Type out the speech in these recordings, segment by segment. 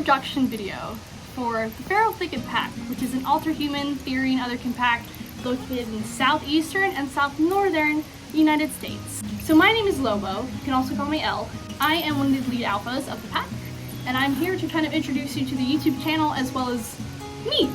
introduction video for the Feral Thicket pack, which is an ALTERHUMAN, Therian, Otherkin pack located in southeastern and south northern United States. So my name is Lobo, you can also call me L. I am one of the lead alphas of the pack, and I'm here to kind of introduce you to the YouTube channel as well as me.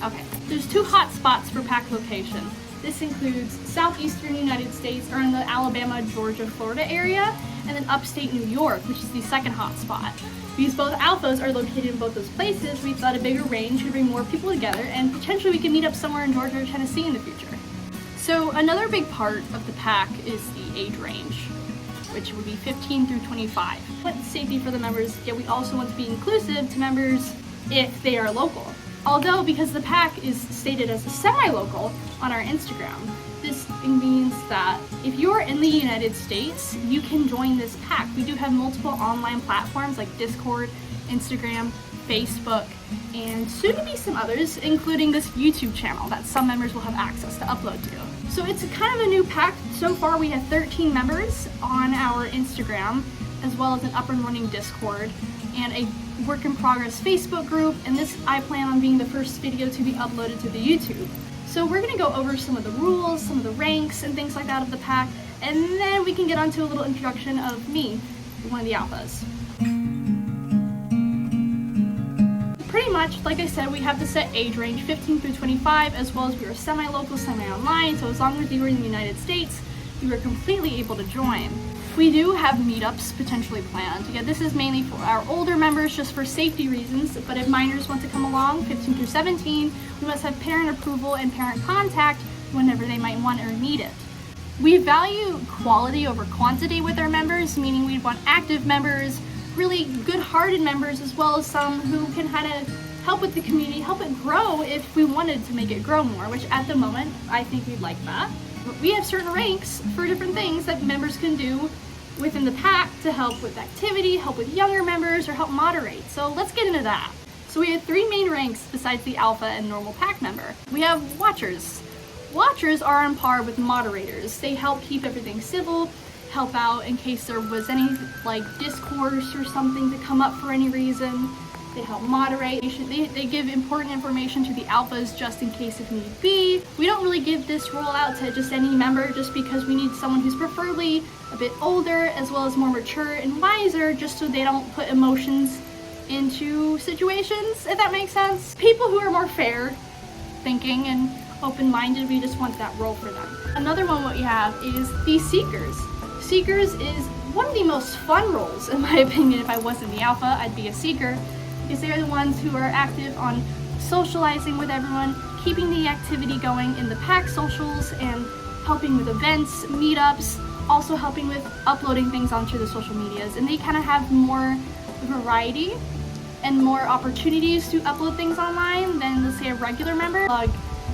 Okay, there's two hot spots for pack location. This includes southeastern United States, or in the Alabama, Georgia, Florida area, and then upstate New York, which is the second hot spot. Because both alphas are located in both those places, we thought a bigger range could bring more people together, and potentially we could meet up somewhere in Georgia or Tennessee in the future. So another big part of the pack is the age range, which would be 15 through 25. But safety for the members, yet we also want to be inclusive to members if they are local. Although, because the pack is stated as a semi-local on our Instagram, this means that if you're in the United States, you can join this pack. We do have multiple online platforms like Discord, Instagram, Facebook, and soon to be some others, including this YouTube channel that some members will have access to upload to. So it's kind of a new pack. So far we have 13 members on our Instagram, as well as an up and running Discord, and a work in progress Facebook group, and this I plan on being the first video to be uploaded to the YouTube. So we're going to go over some of the rules, some of the ranks, and things like that of the pack, and then we can get onto a little introduction of me, one of the alphas. Pretty much, like I said, we have the set age range, 15 through 25, as well as we are semi-local, semi-online, so as long as you were in the United States, you are completely able to join. We do have meetups potentially planned. Yeah, this is mainly for our older members, just for safety reasons, but if minors want to come along, 15 through 17, we must have parent approval and parent contact whenever they might want or need it. We value quality over quantity with our members, meaning we want active members, really good-hearted members, as well as some who can kind of help with the community, help it grow if we wanted to make it grow more, which at the moment, I think we'd like that. But we have certain ranks for different things that members can do within the pack to help with activity, help with younger members, or help moderate. So let's get into that. So we have three main ranks besides the alpha and normal pack member. We have watchers. Watchers are on par with moderators. They help keep everything civil, help out in case there was any like discourse or something to come up for any reason. They help moderate. They give important information to the alphas just in case if need be. We don't really give this role out to just any member just because we need someone who's preferably a bit older as well as more mature and wiser, just so they don't put emotions into situations, if that makes sense. People who are more fair thinking and open-minded, we just want that role for them. Another one what we have is the seekers. Seekers is one of the most fun roles, in my opinion. If I wasn't the alpha, I'd be a seeker, because they are the ones who are active on socializing with everyone, keeping the activity going in the pack socials, and helping with events, meetups, also helping with uploading things onto the social medias. And they kind of have more variety and more opportunities to upload things online than, let's say, a regular member.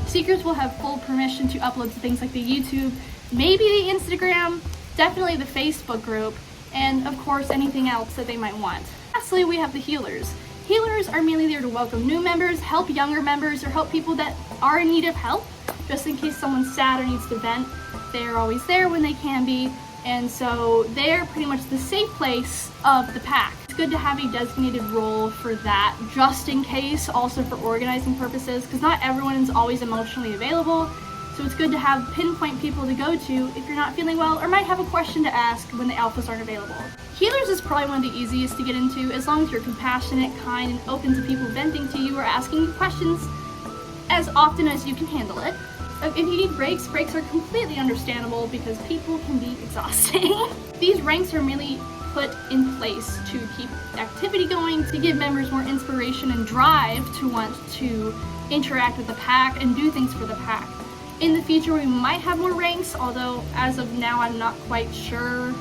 Seekers will have full permission to upload to things like the YouTube, maybe the Instagram, definitely the Facebook group, and of course anything else that they might want. Lastly, we have the healers. Healers are mainly there to welcome new members, help younger members, or help people that are in need of help, just in case someone's sad or needs to vent. They're always there when they can be, and so they're pretty much the safe place of the pack. It's good to have a designated role for that, just in case, also for organizing purposes, because not everyone is always emotionally available. So it's good to have pinpoint people to go to if you're not feeling well or might have a question to ask when the alphas aren't available. Healers is probably one of the easiest to get into, as long as you're compassionate, kind, and open to people venting to you or asking you questions as often as you can handle it. If you need breaks are completely understandable because people can be exhausting. These ranks are mainly put in place to keep activity going, to give members more inspiration and drive to want to interact with the pack and do things for the pack. In the future, we might have more ranks, although as of now, I'm not quite sure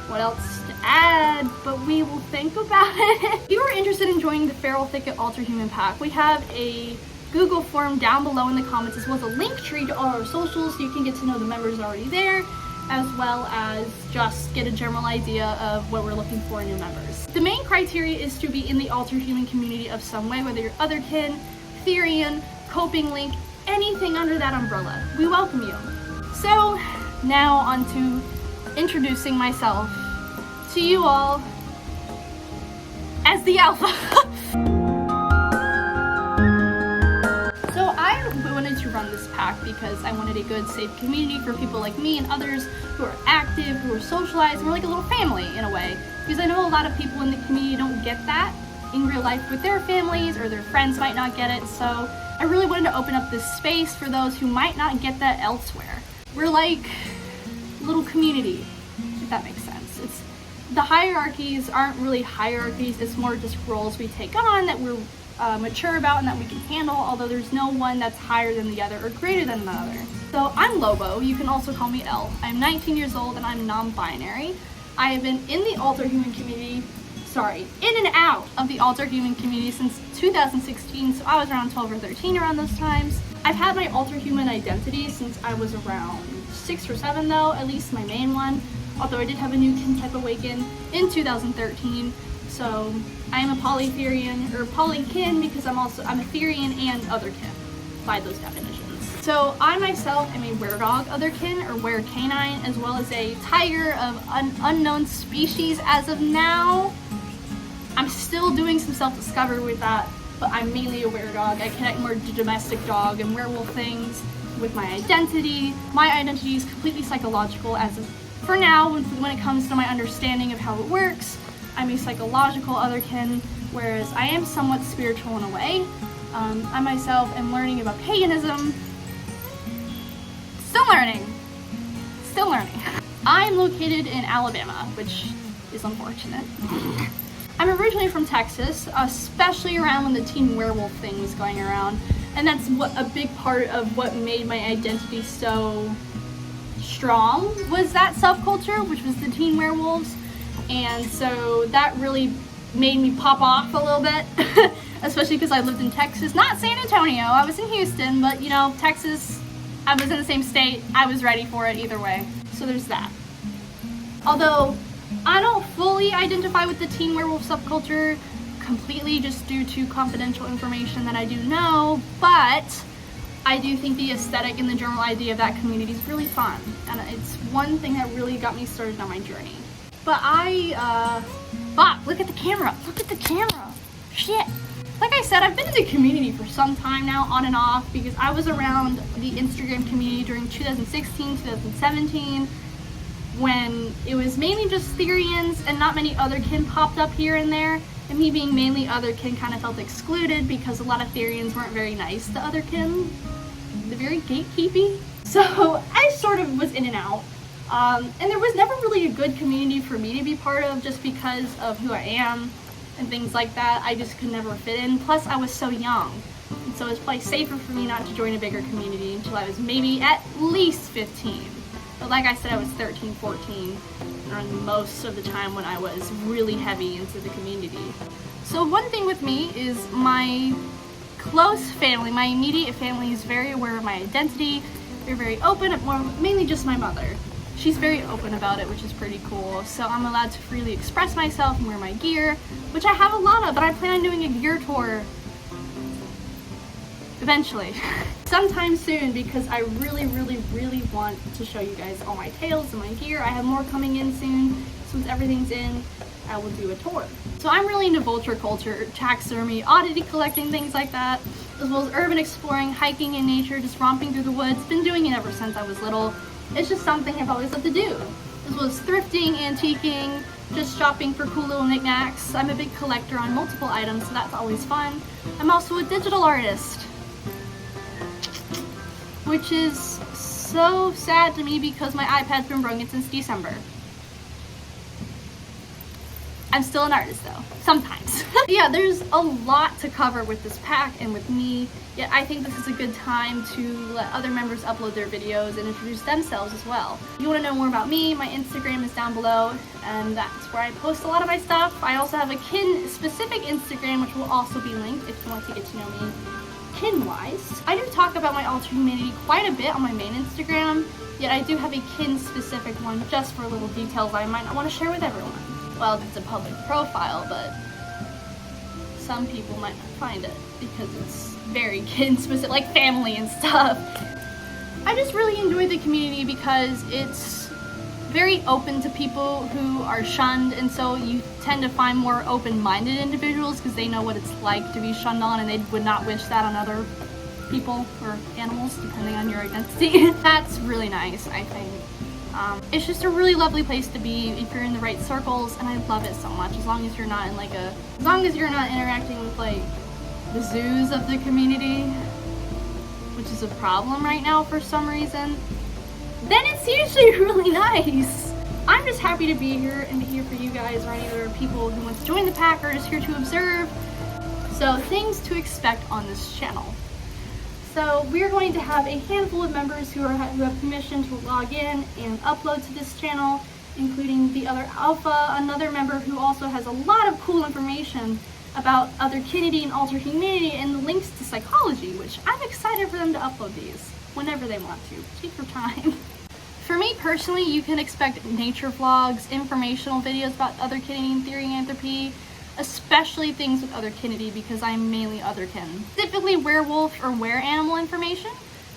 what else to add, but we will think about it. If you are interested in joining the Feral Thicket ALTERHUMAN pack, we have a Google form down below in the comments, as well as a link tree to all our socials, so you can get to know the members already there, as well as just get a general idea of what we're looking for in new members. The main criteria is to be in the ALTERHUMAN community of some way, whether you're Otherkin, Therian, Coping Link, anything under that umbrella. We welcome you. So now on to introducing myself to you all as the alpha. So I wanted to run this pack because I wanted a good, safe community for people like me and others who are active, who are socialized, and we're like a little family in a way. Because I know a lot of people in the community don't get that in real life with their families, or their friends might not get it, so I really wanted to open up this space for those who might not get that elsewhere. We're like a little community, if that makes sense. The hierarchies aren't really hierarchies, it's more just roles we take on that we're mature about and that we can handle, although there's no one that's higher than the other or greater than the other. So I'm Lobo, you can also call me L. I'm 19 years old and I'm non-binary. I have been in the ALTERHUMAN community, in and out of the ALTERHUMAN community since 2016, so I was around 12 or 13 around those times. I've had my ALTERHUMAN identity since I was around 6 or 7 though, at least my main one, although I did have a new kin type awaken in 2013, so I am a polytherian, or polykin, because I'm a therian and otherkin by those definitions. So I myself am a were-dog otherkin, or were-canine, as well as a tiger of an unknown species as of now. I'm still doing some self-discovery with that, but I'm mainly a were-dog. I connect more to domestic dog and werewolf things with my identity. My identity is completely psychological as of for now. When it comes to my understanding of how it works, I'm a psychological otherkin, whereas I am somewhat spiritual in a way. I myself am learning about paganism. Still learning. I'm located in Alabama, which is unfortunate. I'm originally from Texas, especially around when the teen werewolf thing was going around, and that's a big part of what made my identity so strong, was that subculture, which was the teen werewolves, and so that really made me pop off a little bit, especially because I lived in Texas, not San Antonio, I was in Houston, but you know, Texas, I was in the same state, I was ready for it either way, so there's that. Although I don't fully identify with the teen werewolf subculture completely, just due to confidential information that I do know, but I do think the aesthetic and the general idea of that community is really fun, and it's one thing that really got me started on my journey. But look at the camera, shit. Like I said, I've been in the community for some time now, on and off, because I was around the Instagram community during 2016, 2017, when it was mainly just Therians and not many otherkin popped up here and there, and me being mainly otherkin kind of felt excluded because a lot of Therians weren't very nice to otherkin. They're very gatekeepy. So I sort of was in and out. And there was never really a good community for me to be part of just because of who I am and things like that. I just could never fit in. Plus I was so young. And so it was probably safer for me not to join a bigger community until I was maybe at least 15. But like I said, I was 13, 14, around most of the time when I was really heavy into the community. So one thing with me is my close family, my immediate family is very aware of my identity. They're very open, mainly just my mother. She's very open about it, which is pretty cool. So I'm allowed to freely express myself and wear my gear, which I have a lot of, but I plan on doing a gear tour eventually. Sometime soon, because I really want to show you guys all my tails and my gear. I have more coming in soon. So once everything's in, I will do a tour. So I'm really into vulture culture, taxidermy, oddity collecting, things like that, as well as urban exploring, hiking in nature, just romping through the woods. Been doing it ever since I was little. It's just something I've always loved to do. As well as thrifting, antiquing, just shopping for cool little knickknacks. I'm a big collector on multiple items, so that's always fun. I'm also a digital artist, which is so sad to me because my iPad's been broken since December. I'm still an artist though, sometimes. Yeah, there's a lot to cover with this pack and with me, yet I think this is a good time to let other members upload their videos and introduce themselves as well. If you want to know more about me, my Instagram is down below, and that's where I post a lot of my stuff. I also have a kin-specific Instagram, which will also be linked if you want to get to know me kin-wise. I do talk about my alterhumanity quite a bit on my main Instagram, yet I do have a kin-specific one just for little details I might not want to share with everyone. Well, it's a public profile, but some people might not find it because it's very kin-specific, like family and stuff. I just really enjoy the community because it's very open to people who are shunned, and so you tend to find more open-minded individuals because they know what it's like to be shunned on, and they would not wish that on other people or animals, depending on your identity. That's really nice, I think. It's just a really lovely place to be if you're in the right circles, and I love it so much. As long as you're not in like as long as you're not interacting with like the zoos of the community, which is a problem right now for some reason, then it's usually really nice. I'm just happy to be here and to be here for you guys or any other people who want to join the pack or just here to observe. So things to expect on this channel. So we're going to have a handful of members who have permission to log in and upload to this channel, including the other alpha, another member who also has a lot of cool information about Otherkinity and alterhumanity and the links to psychology, which I'm excited for them to upload these whenever they want to. Take your time. For me personally, you can expect nature vlogs, informational videos about Otherkinity and therianthropy, especially things with Otherkinity because I'm mainly Otherkin. Specifically werewolf or were-animal information,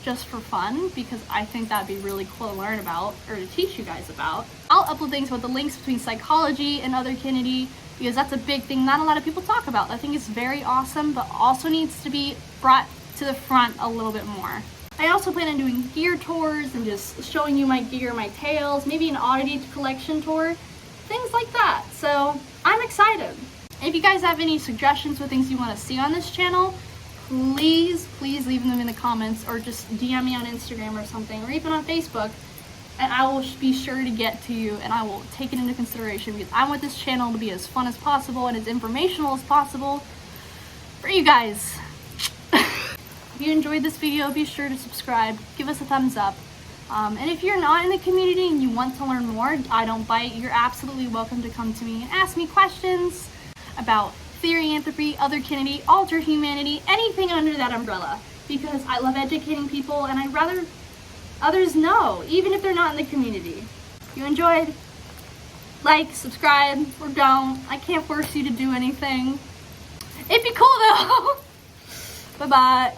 just for fun, because I think that'd be really cool to learn about or to teach you guys about. I'll upload things about the links between psychology and Otherkinity because that's a big thing not a lot of people talk about. I think it's very awesome, but also needs to be brought to the front a little bit more. I also plan on doing gear tours and just showing you my gear, my tails, maybe an oddity collection tour, things like that. So I'm excited. If you guys have any suggestions for things you want to see on this channel, please leave them in the comments or just DM me on Instagram or something, or even on Facebook, and I will be sure to get to you and I will take it into consideration because I want this channel to be as fun as possible and as informational as possible for you guys. If you enjoyed this video, be sure to subscribe, give us a thumbs up. And if you're not in the community and you want to learn more, I don't bite, you're absolutely welcome to come to me and ask me questions about therianthropy, Otherkinity, alterhumanity, anything under that umbrella, because I love educating people and I'd rather others know, even if they're not in the community. If you enjoyed, like, subscribe, or don't. I can't force you to do anything. It'd be cool though. Bye-bye.